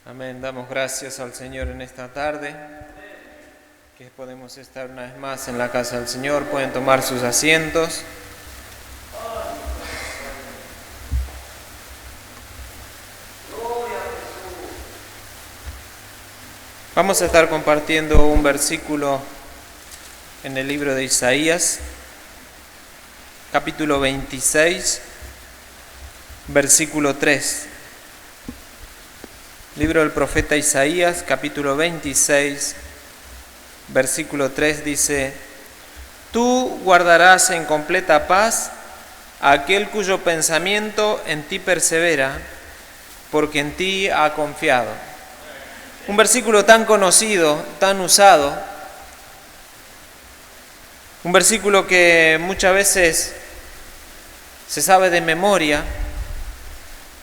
Amén. Damos gracias al Señor en esta tarde, que podemos estar una vez más en la casa del Señor. Pueden tomar sus asientos. Vamos a estar compartiendo un versículo en el libro de Isaías, capítulo 26, versículo 3. Libro del profeta Isaías, capítulo 26, versículo 3 dice: Tú guardarás en completa paz a aquel cuyo pensamiento en ti persevera, porque en ti ha confiado. Un versículo tan conocido, tan usado, un versículo que muchas veces se sabe de memoria,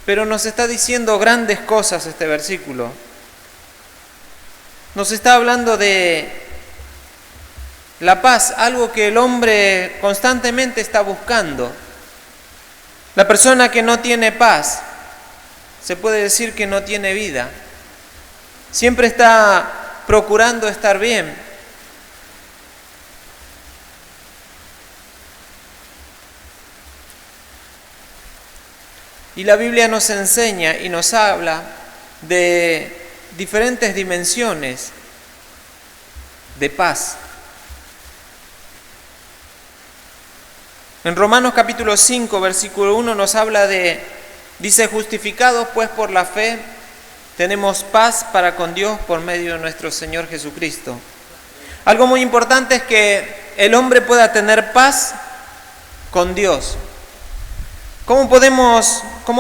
pero nos está diciendo grandes cosas este versículo. Nos está hablando de la paz, algo que el hombre constantemente está buscando. La persona que no tiene paz, se puede decir que no tiene vida. Siempre está procurando estar bien. Y la Biblia nos enseña y nos habla de diferentes dimensiones de paz. En Romanos capítulo 5, versículo 1 nos habla dice, justificados pues por la fe, tenemos paz para con Dios por medio de nuestro Señor Jesucristo. Algo muy importante es que el hombre pueda tener paz con Dios. ¿Cómo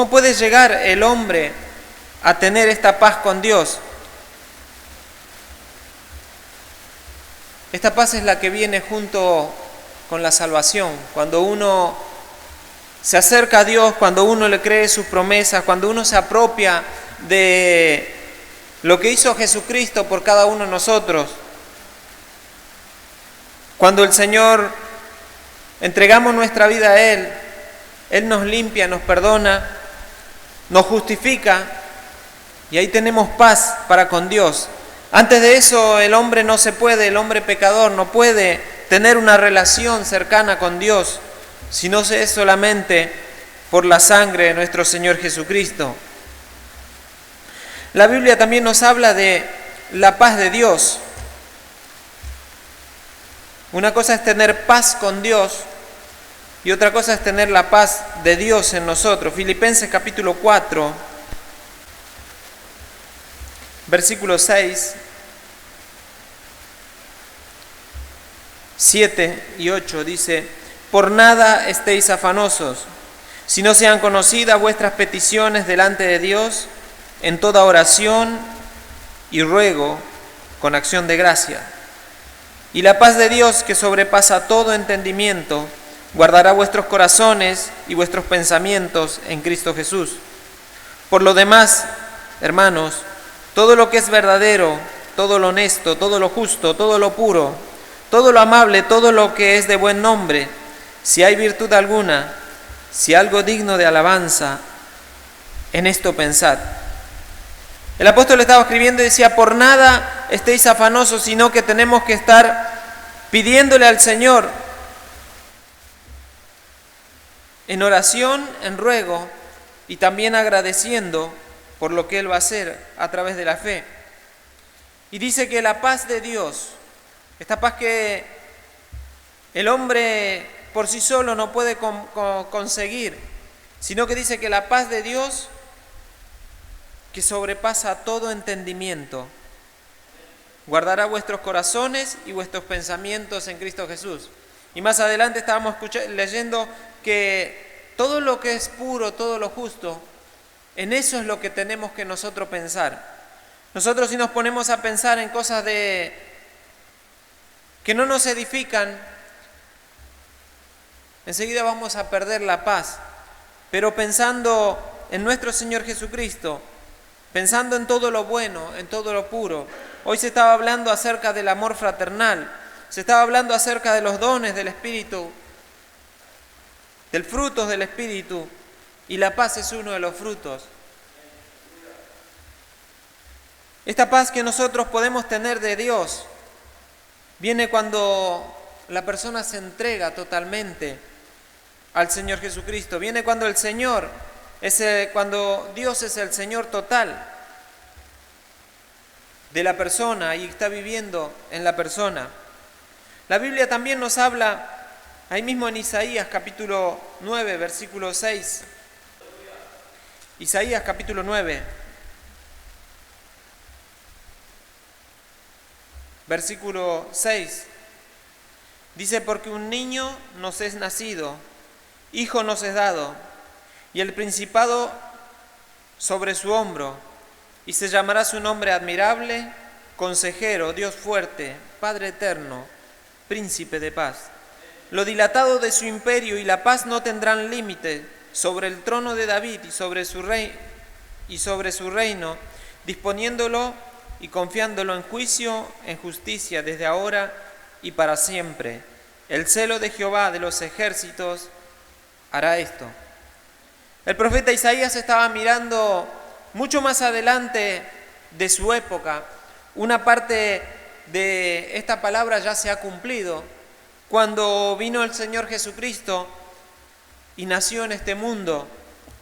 puede llegar el hombre a tener esta paz con Dios? Esta paz es la que viene junto con la salvación. Cuando uno se acerca a Dios, cuando uno le cree sus promesas, cuando uno se apropia de lo que hizo Jesucristo por cada uno de nosotros. Cuando el Señor entregamos nuestra vida a Él nos limpia, nos perdona, nos justifica y ahí tenemos paz para con Dios. Antes de eso el hombre el hombre pecador no puede tener una relación cercana con Dios si no es solamente por la sangre de nuestro Señor Jesucristo. La Biblia también nos habla de la paz de Dios. Una cosa es tener paz con Dios y otra cosa es tener la paz de Dios en nosotros. Filipenses capítulo 4, versículos 6, 7 y 8 dice: Por nada estéis afanosos, si no sean conocidas vuestras peticiones delante de Dios, en toda oración y ruego con acción de gracia. Y la paz de Dios, que sobrepasa todo entendimiento, guardará vuestros corazones y vuestros pensamientos en Cristo Jesús. Por lo demás, hermanos, todo lo que es verdadero, todo lo honesto, todo lo justo, todo lo puro, todo lo amable, todo lo que es de buen nombre, si hay virtud alguna, si algo digno de alabanza, en esto pensad. El apóstol estaba escribiendo y decía: por nada estéis afanosos, sino que tenemos que estar pidiéndole al Señor en oración, en ruego y también agradeciendo por lo que Él va a hacer a través de la fe. Y dice que la paz de Dios, esta paz que el hombre por sí solo no puede conseguir, sino que dice que la paz de Dios, que sobrepasa todo entendimiento, guardará vuestros corazones y vuestros pensamientos en Cristo Jesús. Y más adelante estábamos leyendo que todo lo que es puro, todo lo justo, en eso es lo que tenemos que nosotros pensar. Nosotros, si nos ponemos a pensar en cosas que no nos edifican, enseguida vamos a perder la paz. Pero pensando en nuestro Señor Jesucristo, pensando en todo lo bueno, en todo lo puro. Hoy se estaba hablando acerca del amor fraternal, se estaba hablando acerca de los dones del Espíritu, del fruto del Espíritu, y la paz es uno de los frutos. Esta paz que nosotros podemos tener de Dios viene cuando la persona se entrega totalmente al Señor Jesucristo. Viene cuando cuando Dios es el Señor total de la persona y está viviendo en la persona. La Biblia también nos habla, ahí mismo en Isaías capítulo 9, versículo 6. Isaías capítulo 9, versículo 6. Dice, porque un niño nos es nacido, hijo nos es dado, y el principado sobre su hombro, y se llamará su nombre admirable, consejero, Dios fuerte, Padre eterno, príncipe de paz. Lo dilatado de su imperio y la paz no tendrán límite sobre el trono de David y sobre su reino, disponiéndolo y confiándolo en juicio, en justicia, desde ahora y para siempre. El celo de Jehová de los ejércitos hará esto. El profeta Isaías estaba mirando mucho más adelante de su época. Una parte de esta palabra ya se ha cumplido cuando vino el Señor Jesucristo y nació en este mundo.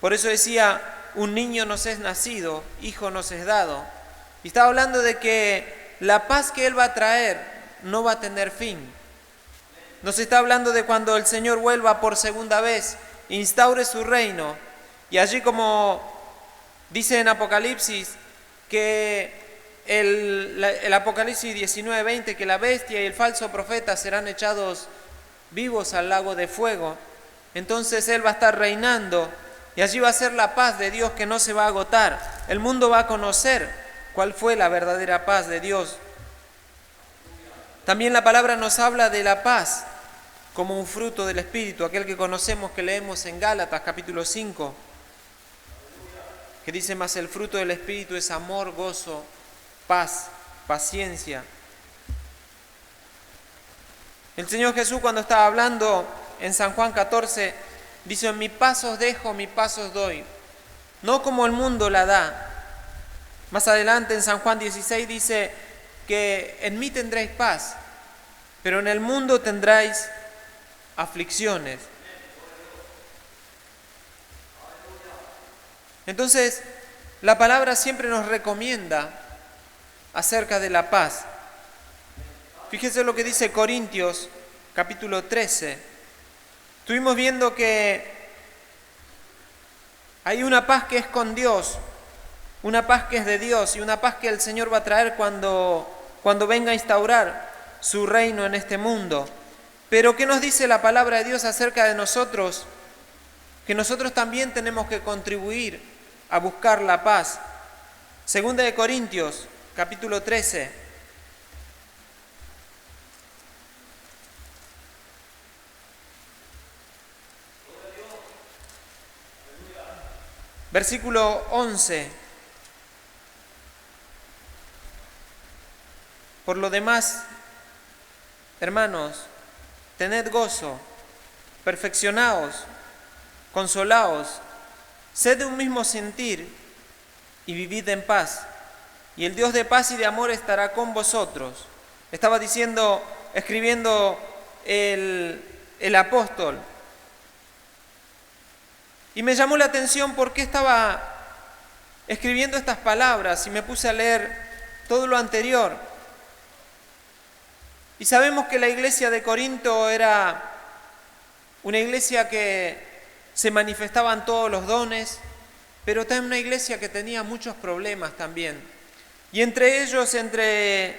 Por eso decía, un niño nos es nacido, hijo nos es dado. Y estaba hablando de que la paz que Él va a traer no va a tener fin. Nos está hablando de cuando el Señor vuelva por segunda vez, instaure su reino. Y allí, como dice en Apocalipsis, que el Apocalipsis 19:20, que la bestia y el falso profeta serán echados vivos al lago de fuego. Entonces Él va a estar reinando y allí va a ser la paz de Dios que no se va a agotar. El mundo va a conocer cuál fue la verdadera paz de Dios. También la palabra nos habla de la paz como un fruto del Espíritu, aquel que conocemos, que leemos en Gálatas capítulo 5, que dice, más el fruto del Espíritu es amor, gozo, paz, paciencia. El Señor Jesús, cuando estaba hablando en San Juan 14, dice, mi paz os dejo, mi paz os doy, no como el mundo la da. Más adelante en San Juan 16 dice que en mí tendréis paz, pero en el mundo tendréis aflicciones. Entonces, la palabra siempre nos recomienda acerca de la paz. Fíjese lo que dice Corintios, capítulo 13. Estuvimos viendo que hay una paz que es con Dios, una paz que es de Dios y una paz que el Señor va a traer cuando venga a instaurar su reino en este mundo. Pero ¿qué nos dice la palabra de Dios acerca de nosotros? Que nosotros también tenemos que contribuir a buscar la paz. Segunda de Corintios, capítulo 13. Versículo 11. Por lo demás, hermanos, tened gozo, perfeccionaos, consolaos, sed de un mismo sentir y vivid en paz. Y el Dios de paz y de amor estará con vosotros. Estaba escribiendo el apóstol. Y me llamó la atención porque estaba escribiendo estas palabras y me puse a leer todo lo anterior. Y sabemos que la iglesia de Corinto era una iglesia que se manifestaban todos los dones, pero también una iglesia que tenía muchos problemas también. Y entre ellos, entre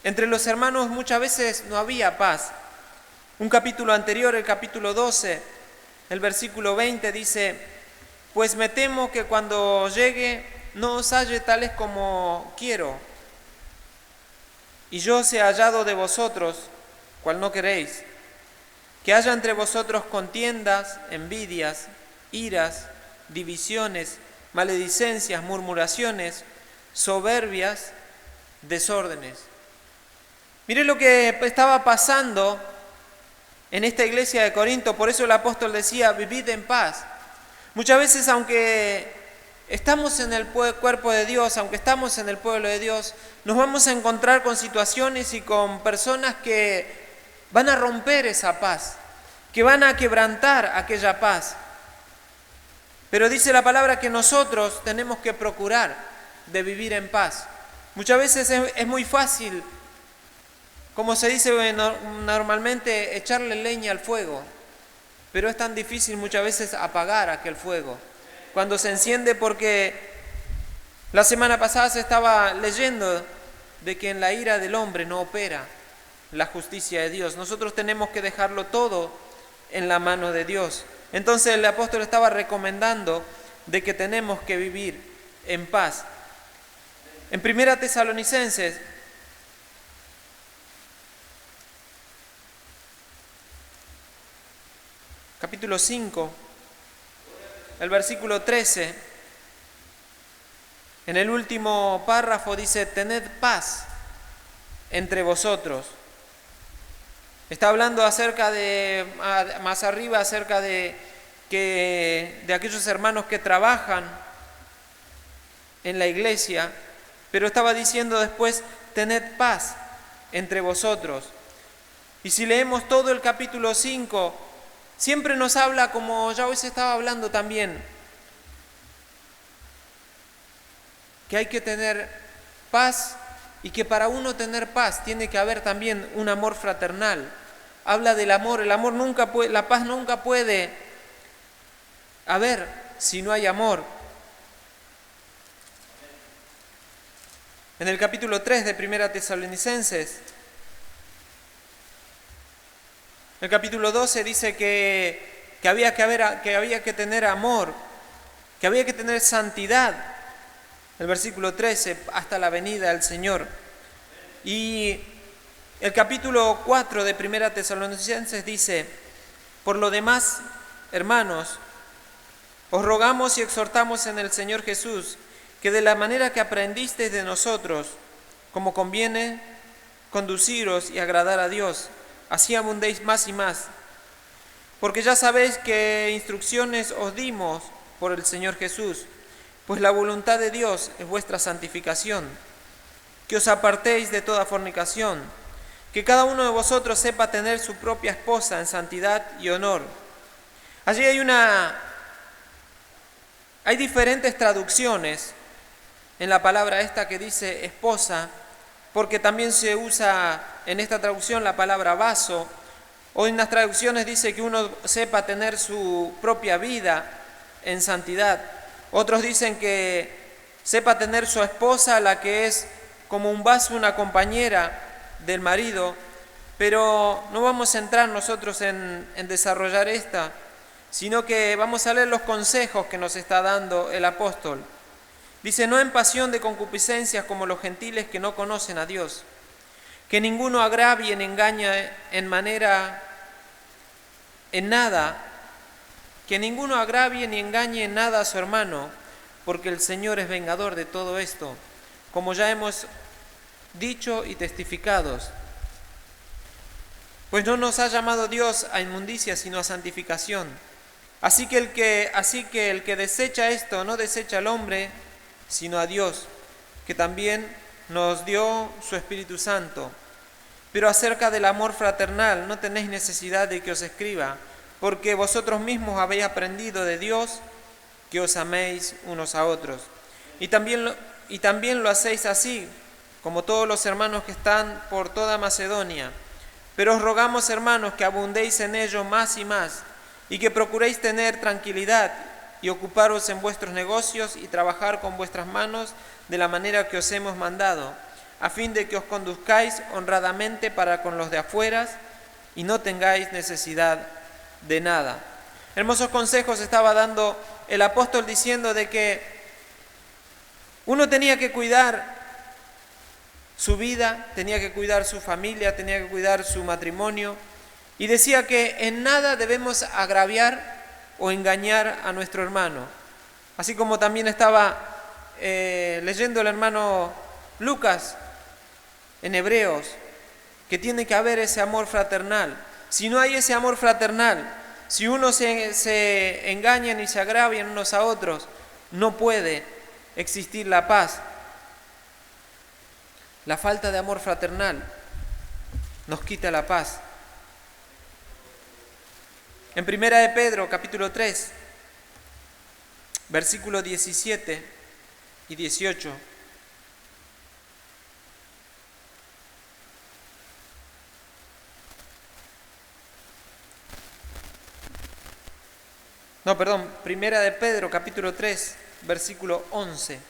los hermanos, muchas veces no había paz. Un capítulo anterior, el capítulo 12, el versículo 20 dice, pues me temo que cuando llegue no os halle tales como quiero, y yo sea hallado de vosotros, cual no queréis, que haya entre vosotros contiendas, envidias, iras, divisiones, maledicencias, murmuraciones, soberbias, desórdenes. Mire lo que estaba pasando en esta iglesia de Corinto. Por eso el apóstol decía, vivid en paz. Muchas veces, aunque estamos en el cuerpo de Dios, aunque estamos en el pueblo de Dios, nos vamos a encontrar con situaciones y con personas que van a romper esa paz, que van a quebrantar aquella paz. Pero dice la palabra que nosotros tenemos que procurar de vivir en paz. Muchas veces es muy fácil, como se dice normalmente, echarle leña al fuego, pero es tan difícil muchas veces apagar aquel fuego cuando se enciende, porque la semana pasada se estaba leyendo de que en la ira del hombre no opera la justicia de Dios. Nosotros tenemos que dejarlo todo en la mano de Dios. Entonces el apóstol estaba recomendando de que tenemos que vivir en paz. En 1 Tesalonicenses, capítulo 5, el versículo 13, en el último párrafo dice: tened paz entre vosotros. Está hablando acerca de, más arriba, acerca de aquellos hermanos que trabajan en la iglesia, pero estaba diciendo después: tened paz entre vosotros. Y si leemos todo el capítulo 5, siempre nos habla, como ya hoy se estaba hablando también, que hay que tener paz, y que para uno tener paz tiene que haber también un amor fraternal. Habla del amor. El amor nunca puede, la paz nunca puede haber si no hay amor. En el capítulo 3 de 1 Tesalonicenses, el capítulo 12 dice que había que tener amor, que había que tener santidad. El versículo 13, hasta la venida del Señor. Y el capítulo 4 de 1 Tesalonicenses dice: por lo demás, hermanos, os rogamos y exhortamos en el Señor Jesús, que de la manera que aprendisteis de nosotros, como conviene conduciros y agradar a Dios, así abundéis más y más. Porque ya sabéis qué instrucciones os dimos por el Señor Jesús, pues la voluntad de Dios es vuestra santificación, que os apartéis de toda fornicación, que cada uno de vosotros sepa tener su propia esposa en santidad y honor. Allí hay diferentes traducciones en la palabra esta que dice esposa, porque también se usa en esta traducción la palabra vaso, o en las traducciones dice que uno sepa tener su propia vida en santidad. Otros dicen que sepa tener su esposa, la que es como un vaso, una compañera del marido, pero no vamos a entrar nosotros en desarrollar esta, sino que vamos a leer los consejos que nos está dando el apóstol. Dice: no en pasión de concupiscencias como los gentiles que no conocen a Dios, que ninguno agravie ni engañe en nada, que ninguno agravie ni engañe en nada a su hermano, porque el Señor es vengador de todo esto, como ya hemos dicho y testificados. Pues no nos ha llamado Dios a inmundicia, sino a santificación. Así que el que desecha esto no desecha al hombre, sino a Dios, que también nos dio su Espíritu Santo. Pero acerca del amor fraternal no tenéis necesidad de que os escriba, porque vosotros mismos habéis aprendido de Dios que os améis unos a otros. Y también lo hacéis así, como todos los hermanos que están por toda Macedonia. Pero os rogamos, hermanos, que abundéis en ello más y más, y que procuréis tener tranquilidad y ocuparos en vuestros negocios y trabajar con vuestras manos de la manera que os hemos mandado, a fin de que os conduzcáis honradamente para con los de afuera y no tengáis necesidad de nada. Hermosos consejos estaba dando el apóstol, diciendo de que uno tenía que cuidar su vida, tenía que cuidar su familia, tenía que cuidar su matrimonio, y decía que en nada debemos agraviar o engañar a nuestro hermano. Así como también estaba leyendo el hermano Lucas en Hebreos, que tiene que haber ese amor fraternal. Si no hay ese amor fraternal, si uno se engañan y se agravian unos a otros, no puede existir la paz. La falta de amor fraternal nos quita la paz. En Primera de Pedro, capítulo 3, versículos 17 y 18. No, perdón, Primera de Pedro, capítulo 3, versículo 11.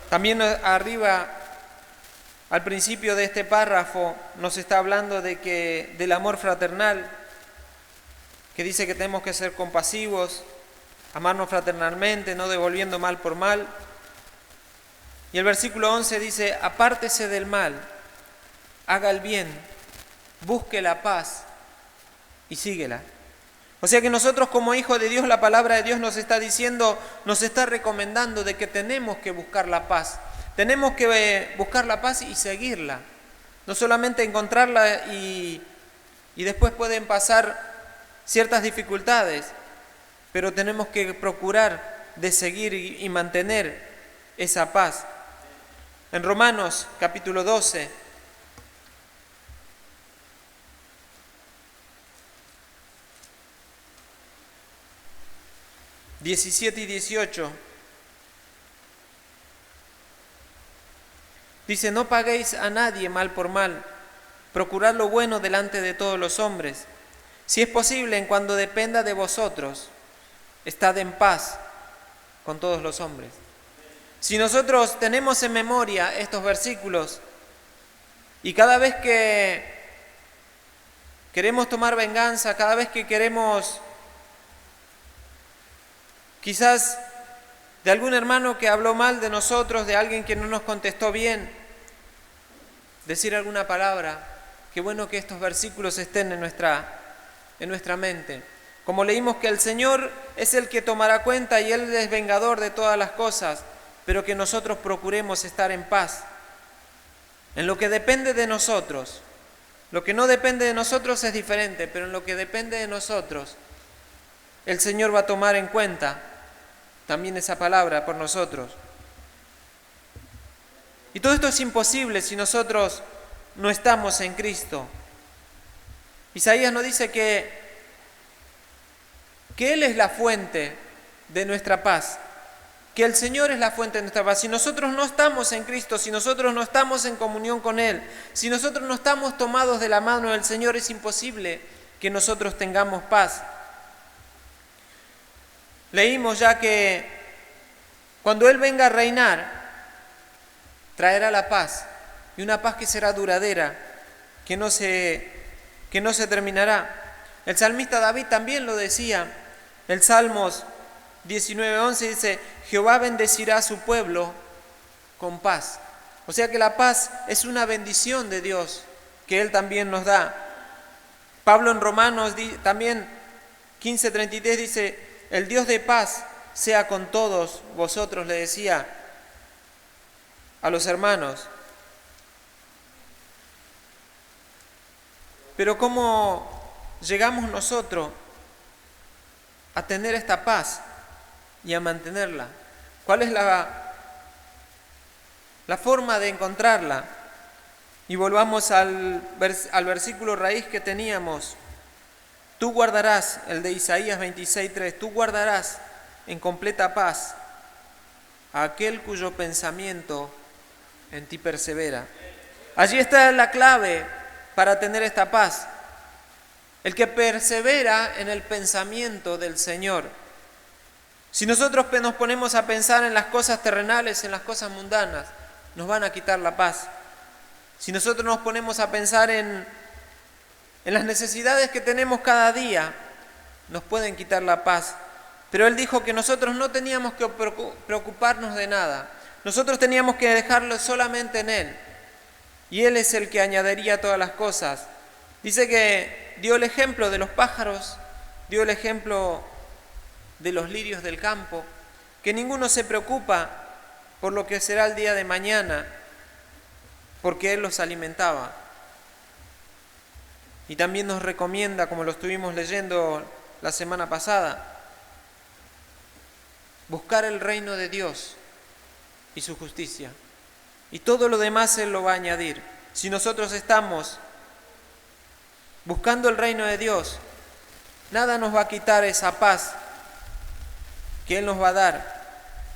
También arriba, al principio de este párrafo, nos está hablando del amor fraternal, que dice que tenemos que ser compasivos, amarnos fraternalmente, no devolviendo mal por mal. Y el versículo 11 dice, apártese del mal, haga el bien, busque la paz y síguela. O sea que nosotros como hijos de Dios, la palabra de Dios nos está diciendo, nos está recomendando de que tenemos que buscar la paz. Tenemos que buscar la paz y seguirla. No solamente encontrarla y después pueden pasar ciertas dificultades, pero tenemos que procurar de seguir y mantener esa paz. En Romanos capítulo 12, (17 y 18) dice, no paguéis a nadie mal por mal, procurad lo bueno delante de todos los hombres. Si es posible, en cuanto dependa de vosotros, estad en paz con todos los hombres. Si nosotros tenemos en memoria estos versículos y cada vez que queremos tomar venganza, cada vez que queremos quizás de algún hermano que habló mal de nosotros, de alguien que no nos contestó bien, decir alguna palabra, qué bueno que estos versículos estén en nuestra mente. Como leímos que el Señor es el que tomará cuenta y Él es vengador de todas las cosas, pero que nosotros procuremos estar en paz. En lo que depende de nosotros, lo que no depende de nosotros es diferente, pero en lo que depende de nosotros, el Señor va a tomar en cuenta también esa palabra por nosotros. Y todo esto es imposible si nosotros no estamos en Cristo. Isaías nos dice que Él es la fuente de nuestra paz, que el Señor es la fuente de nuestra paz. Si nosotros no estamos en Cristo, si nosotros no estamos en comunión con Él, si nosotros no estamos tomados de la mano del Señor, es imposible que nosotros tengamos paz. Leímos ya que cuando Él venga a reinar, traerá la paz, y una paz que será duradera, que no se terminará. El salmista David también lo decía, el Salmos 19:11 dice, Jehová bendecirá a su pueblo con paz. O sea que la paz es una bendición de Dios que Él también nos da. Pablo en Romanos también 15:33 dice, el Dios de paz sea con todos vosotros, le decía a los hermanos. Pero ¿cómo llegamos nosotros a tener esta paz y a mantenerla? ¿Cuál es la forma de encontrarla? Y volvamos al versículo raíz que teníamos. Tú guardarás, el de Isaías 26:3, tú guardarás en completa paz a aquel cuyo pensamiento en ti persevera. Allí está la clave para tener esta paz. El que persevera en el pensamiento del Señor. Si nosotros nos ponemos a pensar en las cosas terrenales, en las cosas mundanas, nos van a quitar la paz. Si nosotros nos ponemos a pensar en las necesidades que tenemos cada día, nos pueden quitar la paz. Pero Él dijo que nosotros no teníamos que preocuparnos de nada. Nosotros teníamos que dejarlo solamente en Él. Y Él es el que añadiría todas las cosas. Dice que dio el ejemplo de los pájaros, dio el ejemplo de los lirios del campo, que ninguno se preocupa por lo que será el día de mañana, porque Él los alimentaba. Y también nos recomienda, como lo estuvimos leyendo la semana pasada, buscar el reino de Dios y su justicia. Y todo lo demás Él lo va a añadir. Si nosotros estamos buscando el reino de Dios, nada nos va a quitar esa paz que Él nos va a dar.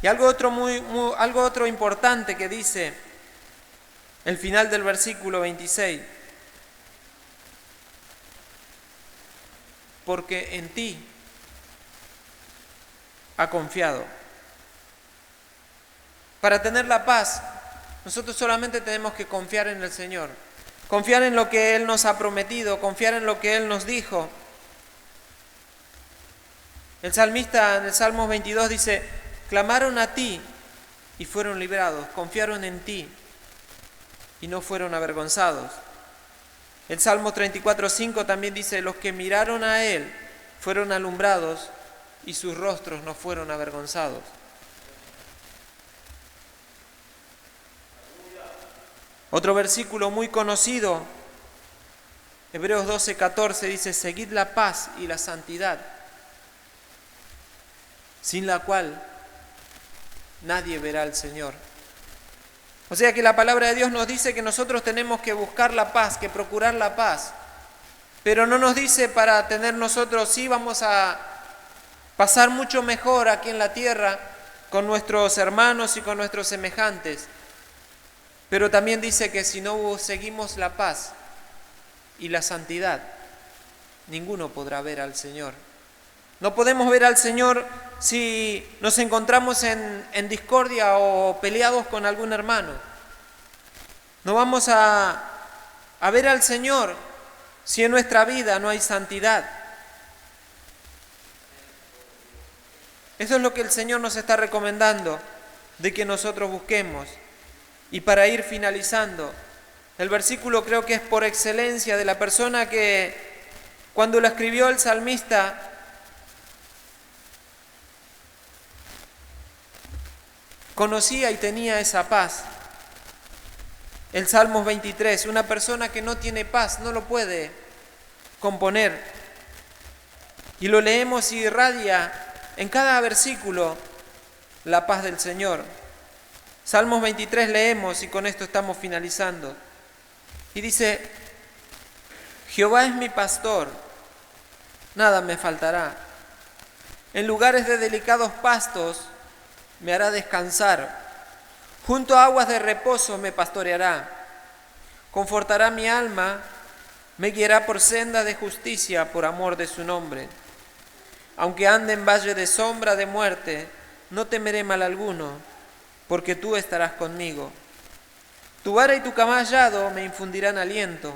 Y algo otro importante que dice el final del versículo 26. Porque en ti ha confiado. Para tener la paz, nosotros solamente tenemos que confiar en el Señor. Confiar en lo que Él nos ha prometido, confiar en lo que Él nos dijo. El salmista en el Salmo 22 dice: clamaron a ti y fueron librados, confiaron en ti y no fueron avergonzados. El Salmo 34:5 también dice: los que miraron a Él fueron alumbrados y sus rostros no fueron avergonzados. Otro versículo muy conocido, Hebreos 12:14, dice: seguid la paz y la santidad, sin la cual nadie verá al Señor. O sea que la palabra de Dios nos dice que nosotros tenemos que buscar la paz, que procurar la paz, pero no nos dice para tener nosotros, sí, vamos a pasar mucho mejor aquí en la tierra con nuestros hermanos y con nuestros semejantes, pero también dice que si no seguimos la paz y la santidad, ninguno podrá ver al Señor. No podemos ver al Señor si nos encontramos en discordia o peleados con algún hermano. No vamos a ver al Señor si en nuestra vida no hay santidad. Eso es lo que el Señor nos está recomendando de que nosotros busquemos. Y para ir finalizando, el versículo creo que es por excelencia de la persona que cuando lo escribió el salmista conocía y tenía esa paz. El Salmos 23, una persona que no tiene paz no lo puede componer. Y lo leemos y irradia en cada versículo la paz del Señor. Salmos 23 leemos y con esto estamos finalizando. Y dice: Jehová es mi pastor, nada me faltará. En lugares de delicados pastos me hará descansar. Junto a aguas de reposo me pastoreará. Confortará mi alma, me guiará por senda de justicia por amor de su nombre. Aunque ande en valle de sombra de muerte, no temeré mal alguno, porque tú estarás conmigo. Tu vara y tu callado me infundirán aliento.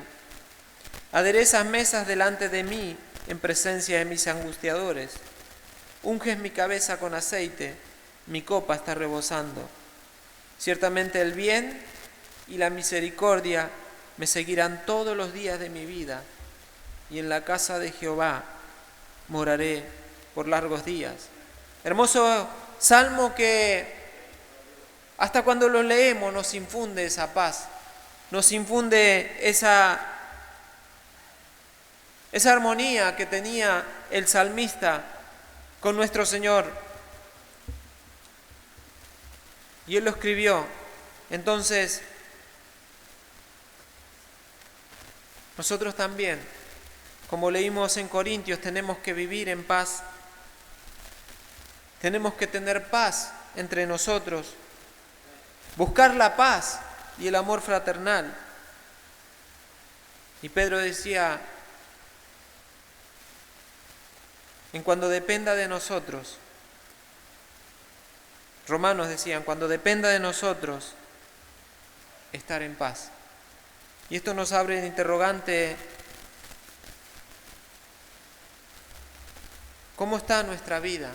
Aderezas mesas delante de mí en presencia de mis angustiadores. Unges mi cabeza con aceite, mi copa está rebosando. Ciertamente el bien y la misericordia me seguirán todos los días de mi vida, y en la casa de Jehová moraré por largos días. Hermoso salmo que hasta cuando lo leemos nos infunde esa paz, nos infunde esa armonía que tenía el salmista con nuestro Señor. Y Él lo escribió. Entonces, nosotros también, como leímos en Corintios, tenemos que vivir en paz. Tenemos que tener paz entre nosotros. Buscar la paz y el amor fraternal. Y Pedro decía: en cuando dependa de nosotros. Romanos decían: cuando dependa de nosotros, estar en paz. Y esto nos abre el interrogante: ¿cómo está nuestra vida?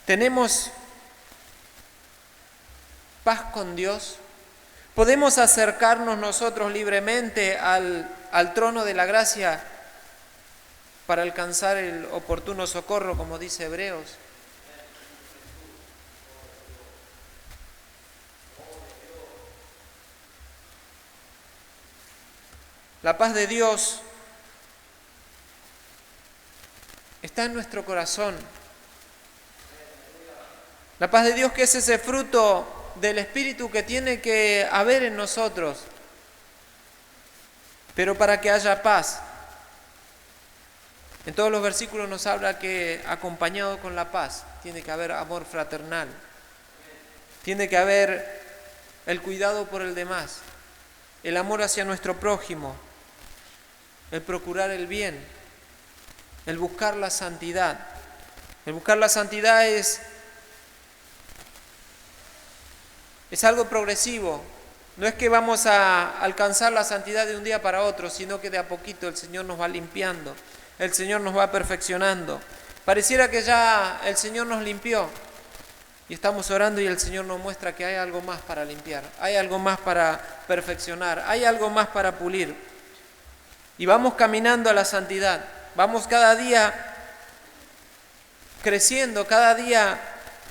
¿Tenemos paz con Dios? ¿Podemos acercarnos nosotros libremente al trono de la gracia para alcanzar el oportuno socorro, como dice Hebreos? La paz de Dios está en nuestro corazón. La paz de Dios, que es ese fruto del Espíritu que tiene que haber en nosotros. Pero para que haya paz, en todos los versículos nos habla que acompañado con la paz tiene que haber amor fraternal, tiene que haber el cuidado por el demás, el amor hacia nuestro prójimo, el procurar el bien, el buscar la santidad. El buscar la santidad es algo progresivo. No es que vamos a alcanzar la santidad de un día para otro, sino que de a poquito el Señor nos va limpiando, el Señor nos va perfeccionando. Pareciera que ya el Señor nos limpió y estamos orando y el Señor nos muestra que hay algo más para limpiar, hay algo más para perfeccionar, hay algo más para pulir. Y vamos caminando a la santidad, vamos cada día creciendo, cada día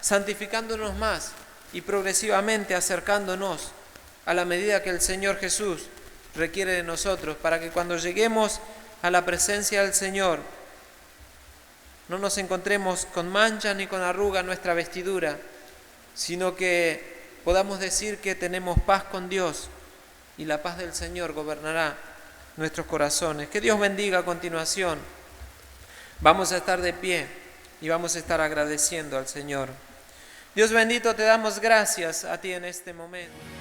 santificándonos más y progresivamente acercándonos a la medida que el Señor Jesús requiere de nosotros, para que cuando lleguemos a la presencia del Señor no nos encontremos con manchas ni con arruga en nuestra vestidura, sino que podamos decir que tenemos paz con Dios y la paz del Señor gobernará nuestros corazones. Que Dios bendiga a continuación. Vamos a estar de pie y vamos a estar agradeciendo al Señor. Dios bendito, te damos gracias a ti en este momento.